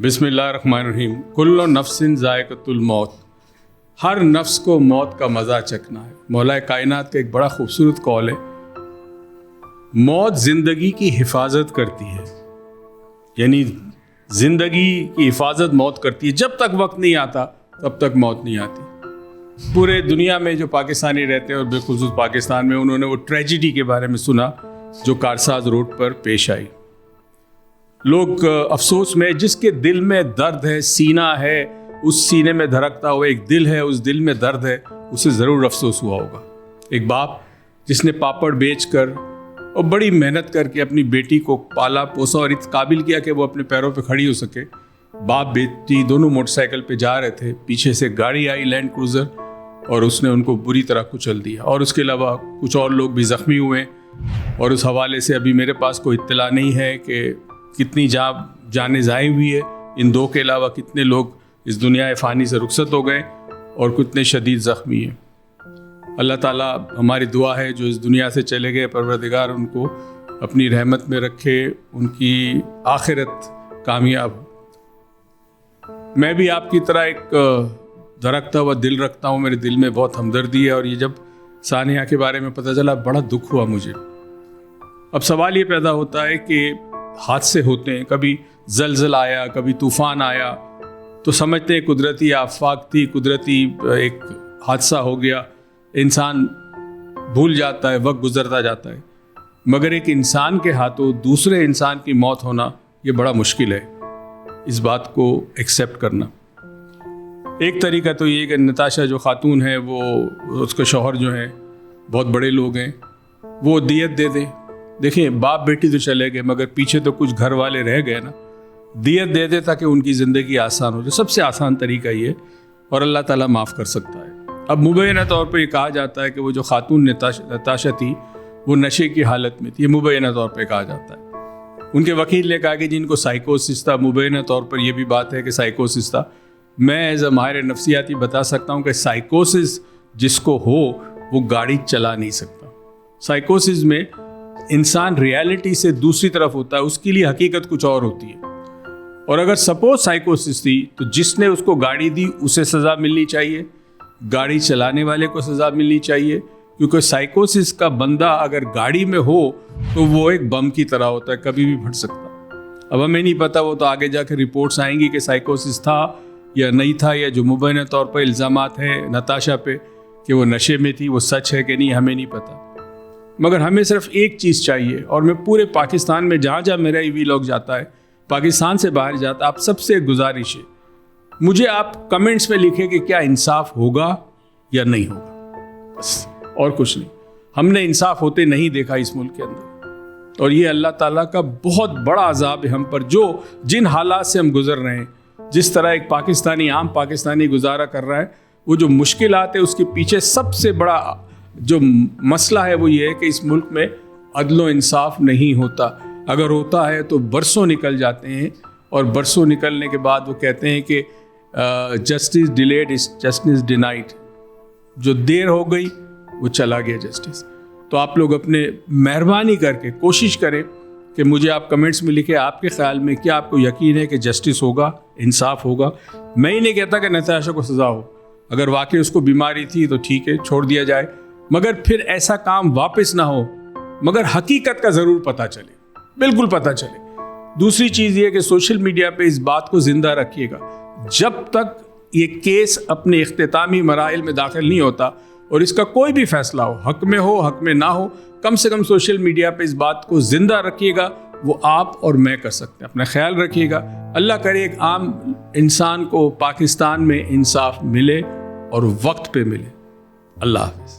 بسم اللہ الرحمن الرحیم۔ کل نفس ذائقۃ الموت، ہر نفس کو موت کا مزہ چکھنا ہے۔ مولا کائنات کا ایک بڑا خوبصورت قول ہے، موت زندگی کی حفاظت کرتی ہے، یعنی زندگی کی حفاظت موت کرتی ہے۔ جب تک وقت نہیں آتا تب تک موت نہیں آتی۔ پورے دنیا میں جو پاکستانی رہتے ہیں اور بالخصوص پاکستان میں، انہوں نے وہ ٹریجڈی کے بارے میں سنا جو کارساز روڈ پر پیش آئی۔ لوگ افسوس میں، جس کے دل میں درد ہے، سینہ ہے، اس سینے میں دھڑکتا ہوا ایک دل ہے، اس دل میں درد ہے، اسے ضرور افسوس ہوا ہوگا۔ ایک باپ جس نے پاپڑ بیچ کر اور بڑی محنت کر کے اپنی بیٹی کو پالا پوسا اور اس قابل کیا کہ وہ اپنے پیروں پہ کھڑی ہو سکے۔ باپ بیٹی دونوں موٹر سائیکل پہ جا رہے تھے، پیچھے سے گاڑی آئی لینڈ کروزر اور اس نے ان کو بری طرح کچل دیا، اور اس کے علاوہ کچھ اور لوگ بھی زخمی ہوئے۔ اور اس حوالے سے ابھی میرے پاس کوئی اطلاع نہیں ہے کہ کتنی جانیں ضائع ہوئی ہے، ان دو کے علاوہ کتنے لوگ اس دنیا فانی سے رخصت ہو گئے اور کتنے شدید زخمی ہیں۔ اللہ تعالیٰ، ہماری دعا ہے جو اس دنیا سے چلے گئے، پروردگار ان کو اپنی رحمت میں رکھے، ان کی آخرت کامیاب ہو۔ میں بھی آپ کی طرح ایک دھڑکتا ہوا دل رکھتا ہوں، میرے دل میں بہت ہمدردی ہے، اور یہ جب ثانیہ کے بارے میں پتہ چلا بڑا دکھ ہوا مجھے۔ اب سوال یہ پیدا ہوتا ہے کہ حادثے ہوتے ہیں، کبھی زلزلہ آیا، کبھی طوفان آیا تو سمجھتے ہیں قدرتی آفاق تھی، قدرتی ایک حادثہ ہو گیا، انسان بھول جاتا ہے، وقت گزرتا جاتا ہے۔ مگر ایک انسان کے ہاتھوں دوسرے انسان کی موت ہونا یہ بڑا مشکل ہے، اس بات کو ایکسیپٹ کرنا۔ ایک طریقہ تو یہ کہ نتاشا جو خاتون ہے، وہ اس کے شوہر جو ہیں بہت بڑے لوگ ہیں، وہ دیت دے دیں۔ دیکھیں، باپ بیٹی تو چلے گئے مگر پیچھے تو کچھ گھر والے رہ گئے نا، دیت دے دے تاکہ ان کی زندگی آسان ہو جائے۔ سب سے آسان طریقہ یہ، اور اللہ تعالیٰ معاف کر سکتا ہے۔ اب مبینہ طور پہ یہ کہا جاتا ہے کہ وہ جو خاتون نتاشا تھی وہ نشے کی حالت میں تھی، یہ مبینہ طور پہ کہا جاتا ہے۔ ان کے وکیل نے کہا کہ جن کو سائیکوسس تھا، مبینہ طور پر یہ بھی بات ہے کہ سائیکوسس تھا۔ میں ایز اے ماہر نفسیاتی بتا سکتا ہوں کہ سائیکوسس جس کو ہو وہ گاڑی چلا نہیں سکتا۔ سائیکوسس میں انسان ریالٹی سے دوسری طرف ہوتا ہے، اس کے لیے حقیقت کچھ اور ہوتی ہے۔ اور اگر سپوز سائیکوسس تھی تو جس نے اس کو گاڑی دی اسے سزا ملنی چاہیے، گاڑی چلانے والے کو سزا ملنی چاہیے، کیونکہ سائیکوسس کا بندہ اگر گاڑی میں ہو تو وہ ایک بم کی طرح ہوتا ہے، کبھی بھی پھٹ سکتا۔ اب ہمیں نہیں پتا، وہ تو آگے جا کے رپورٹس آئیں گی کہ سائیکوسس تھا یا نہیں تھا، یا جو مبینہ طور پر الزامات ہیں نتاشا پہ کہ وہ نشے میں تھی وہ سچ ہے کہ نہیں، ہمیں نہیں پتا۔ مگر ہمیں صرف ایک چیز چاہیے، اور میں پورے پاکستان میں جہاں جہاں میرا ای وی لاگ جاتا ہے، پاکستان سے باہر جاتا ہے، آپ سب سے گزارش ہے، مجھے آپ کمنٹس میں لکھیں کہ کیا انصاف ہوگا یا نہیں ہوگا، بس اور کچھ نہیں۔ ہم نے انصاف ہوتے نہیں دیکھا اس ملک کے اندر، اور یہ اللہ تعالیٰ کا بہت بڑا عذاب ہے ہم پر، جو جن حالات سے ہم گزر رہے ہیں، جس طرح ایک پاکستانی عام پاکستانی گزارا کر رہا ہے، وہ جو مشکلات ہے اس کے پیچھے سب سے بڑا جو مسئلہ ہے وہ یہ ہے کہ اس ملک میں عدل و انصاف نہیں ہوتا۔ اگر ہوتا ہے تو برسوں نکل جاتے ہیں، اور برسوں نکلنے کے بعد وہ کہتے ہیں کہ justice delayed is justice denied, جو دیر ہو گئی وہ چلا گیا جسٹس۔ تو آپ لوگ اپنے مہربانی کر کے کوشش کریں کہ مجھے آپ کمنٹس میں لکھیں آپ کے خیال میں کیا آپ کو یقین ہے کہ جسٹس ہوگا، انصاف ہوگا۔ میں ہی نہیں کہتا کہ نتاشا کو سزا ہو، اگر واقعی اس کو بیماری تھی تو ٹھیک ہے، چھوڑ دیا جائے، مگر پھر ایسا کام واپس نہ ہو، مگر حقیقت کا ضرور پتہ چلے، بالکل پتہ چلے۔ دوسری چیز یہ کہ سوشل میڈیا پہ اس بات کو زندہ رکھیے گا، جب تک یہ کیس اپنے اختتامی مراحل میں داخل نہیں ہوتا اور اس کا کوئی بھی فیصلہ ہو، حق میں ہو حق میں نہ ہو، کم سے کم سوشل میڈیا پہ اس بات کو زندہ رکھیے گا۔ وہ آپ اور میں کر سکتے ہیں، اپنا خیال رکھیے گا۔ اللہ کرے ایک عام انسان کو پاکستان میں انصاف ملے اور وقت پہ ملے۔ اللہ حافظ۔